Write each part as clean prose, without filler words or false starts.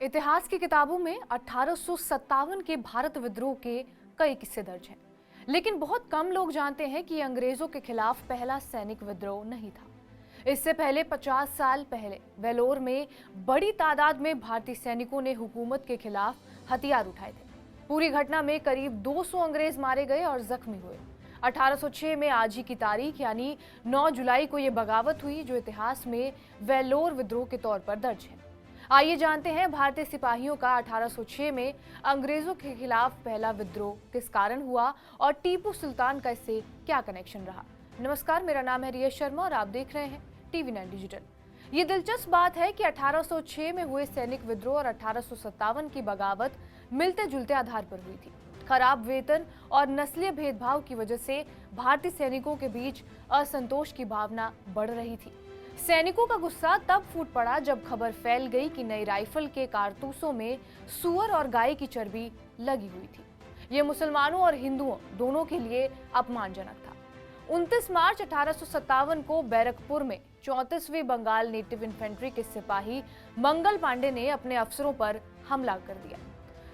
इतिहास की किताबों में 1857 के भारत विद्रोह के कई किस्से दर्ज हैं, लेकिन बहुत कम लोग जानते हैं कि अंग्रेजों के खिलाफ पहला सैनिक विद्रोह नहीं था। इससे पहले 50 साल पहले वेलोर में बड़ी तादाद में भारतीय सैनिकों ने हुकूमत के खिलाफ हथियार उठाए थे। पूरी घटना में करीब 200 अंग्रेज मारे गए और जख्मी हुए। 1806 में आज ही की तारीख यानी 9 जुलाई को यह बगावत हुई, जो इतिहास में वेलोर विद्रोह के तौर पर दर्ज है। आइए जानते हैं भारतीय सिपाहियों का 1806 में अंग्रेजों के खिलाफ पहला विद्रोह किस कारण हुआ और टीपू सुल्तान का इससे क्या कनेक्शन रहा। नमस्कार, मेरा नाम है रिया शर्मा और आप देख रहे हैं TV9 डिजिटल। ये दिलचस्प बात है कि 1806 में हुए सैनिक विद्रोह और 1857 की बगावत मिलते जुलते आधार पर हुई थी। खराब वेतन और नस्लीय भेदभाव की वजह से भारतीय सैनिकों के बीच असंतोष की भावना बढ़ रही थी। सैनिकों का गुस्सा तब फूट पड़ा जब खबर फैल गई कि नई राइफल के कारतूसों में सूअर और गाय की चर्बी लगी हुई थी। ये मुसलमानों और हिंदुओं दोनों के लिए अपमानजनक था। 29 मार्च 1857 को बैरकपुर में 34वीं बंगाल नेटिव इन्फेंट्री के सिपाही मंगल पांडे ने अपने अफसरों पर हमला कर दिया।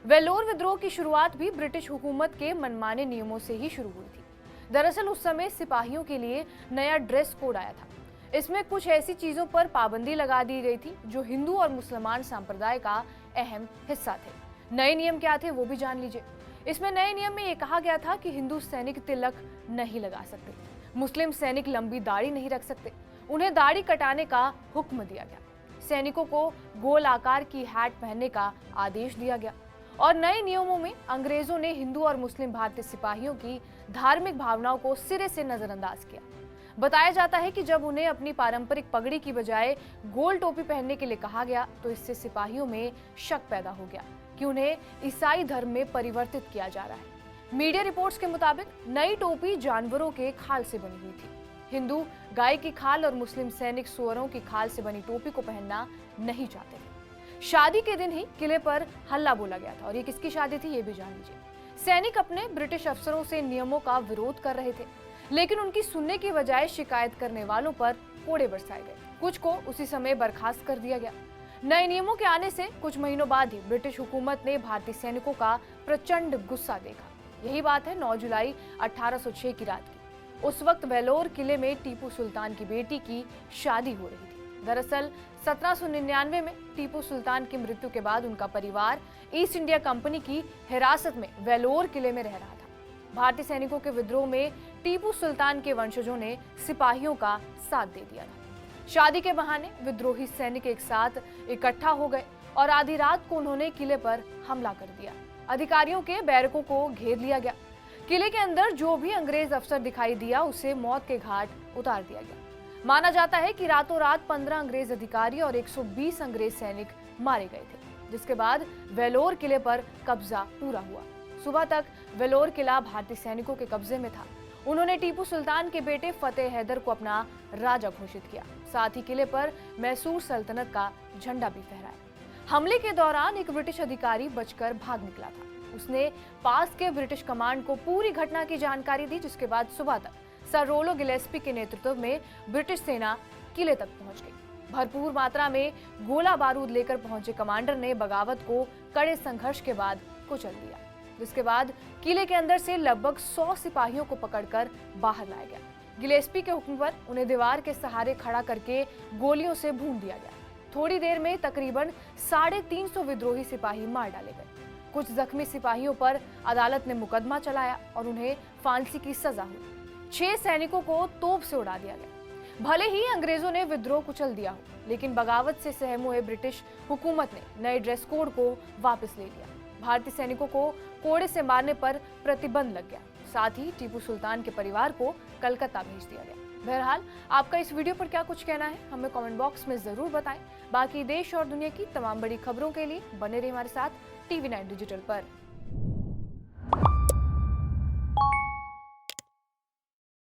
वेलोर विद्रोह की शुरुआत भी ब्रिटिश हुकूमत के मनमाने नियमों से ही शुरू हुई थी। दरअसल उस समय सिपाहियों के लिए नया ड्रेस कोड आया था। इसमें कुछ ऐसी चीजों पर पाबंदी लगा दी गई थी जो हिंदू और मुसलमान संप्रदाय का अहम हिस्सा थे। नए नियम क्या थे वो भी जान लीजिए। इसमें नए नियम में ये कहा गया था कि हिंदू सैनिक तिलक नहीं लगा सकते, मुस्लिम सैनिक लंबी दाढ़ी नहीं रख सकते, उन्हें दाढ़ी कटाने का हुक्म दिया गया। सैनिकों को गोल आकार की हैट पहनने का आदेश दिया गया और नए नियमों में अंग्रेजों ने हिंदू और मुस्लिम भारतीय सिपाहियों की धार्मिक भावनाओं को सिरे से नजरअंदाज किया। बताया जाता है कि जब उन्हें अपनी पारंपरिक पगड़ी की बजाय गोल टोपी पहनने के लिए कहा गया तो इससे सिपाहियों में शक पैदा हो गया कि उन्हें ईसाई धर्म में परिवर्तित किया जा रहा है। मीडिया रिपोर्ट्स के मुताबिक नई टोपी जानवरों के खाल से बनी हुई थी। हिंदू गाय की खाल और मुस्लिम सैनिक सुअरों की खाल से बनी टोपी को पहनना नहीं चाहते थे। शादी के दिन ही किले पर हल्ला बोला गया था और ये किसकी शादी थी ये भी जान लीजिए। सैनिक अपने ब्रिटिश अफसरों से नियमों का विरोध कर रहे थे, लेकिन उनकी सुनने की बजाय शिकायत करने वालों पर कोड़े बरसाए गए। कुछ को उसी समय बर्खास्त कर दिया गया। नए नियमों के आने से कुछ महीनों बाद ही ब्रिटिश हुकूमत ने भारतीय सैनिकों का प्रचंड गुस्सा देखा। यही बात है 9 जुलाई 1806 की रात की। उस वक्त वेलोर किले में टीपू सुल्तान की बेटी की शादी हो रही थी। दरअसल 1799 में टीपू सुल्तान की मृत्यु के बाद उनका परिवार ईस्ट इंडिया कंपनी की हिरासत में वेलोर किले में रह रहा था। भारतीय सैनिकों के विद्रोह में टीपू सुल्तान के वंशजों ने सिपाहियों का साथ दे दिया था। शादी के बहाने विद्रोही सैनिक एक साथ इकट्ठा हो गए और आधी रात को उन्होंने किले पर हमला कर दिया। अधिकारियों के बैरकों को घेर लिया गया। किले के अंदर जो भी अंग्रेज अफसर दिखाई दिया उसे मौत के घाट उतार दिया गया। माना जाता है कि रातों रात 15 अंग्रेज अधिकारी और 120 अंग्रेज सैनिक मारे गए थे, जिसके बाद वेलोर किले पर कब्जा पूरा हुआ। सुबह तक वेलोर किला भारतीय सैनिकों के कब्जे में था। उन्होंने टीपू सुल्तान के बेटे फतेह हैदर को अपना राजा घोषित किया। साथ ही किले पर मैसूर सल्तनत का झंडा भी फहराया। हमले के दौरान एक ब्रिटिश अधिकारी बचकर भाग निकला था। उसने पास के ब्रिटिश कमांड को पूरी घटना की जानकारी दी, जिसके बाद सुबह तक सर रोलो गिलेस्पी के नेतृत्व में ब्रिटिश सेना किले तक पहुंच गई। भरपूर मात्रा में गोला बारूद लेकर पहुंचे कमांडर ने बगावत को कड़े संघर्ष के बाद कुचल दिया, जिसके बाद किले के अंदर से लगभग 100 सिपाहियों को पकड़कर बाहर लाया गया। गिलेस्पी के हुक्म पर उन्हें दीवार के सहारे खड़ा करके गोलियों से भून दिया गया। थोड़ी देर में तकरीबन 350 विद्रोही सिपाही मार डाले गए। कुछ जख्मी सिपाहियों पर अदालत ने मुकदमा चलाया और उन्हें फांसी की सजा हुई। 6 सैनिकों को तोप से उड़ा दिया गया। भले ही अंग्रेजों ने विद्रोह कुचल दिया हो, लेकिन बगावत से सहम हुए ब्रिटिश हुकूमत ने नए ड्रेस कोड को वापस ले लिया। भारतीय सैनिकों को कोड़े से मारने पर प्रतिबंध लग गया। साथ ही टीपू सुल्तान के परिवार को कलकत्ता भेज दिया गया। बहरहाल, आपका इस वीडियो पर क्या कुछ कहना है हमें कमेंट बॉक्स में जरूर बताएं। बाकी देश और दुनिया की तमाम बड़ी खबरों के लिए बने रहिए हमारे साथ TV9 डिजिटल पर।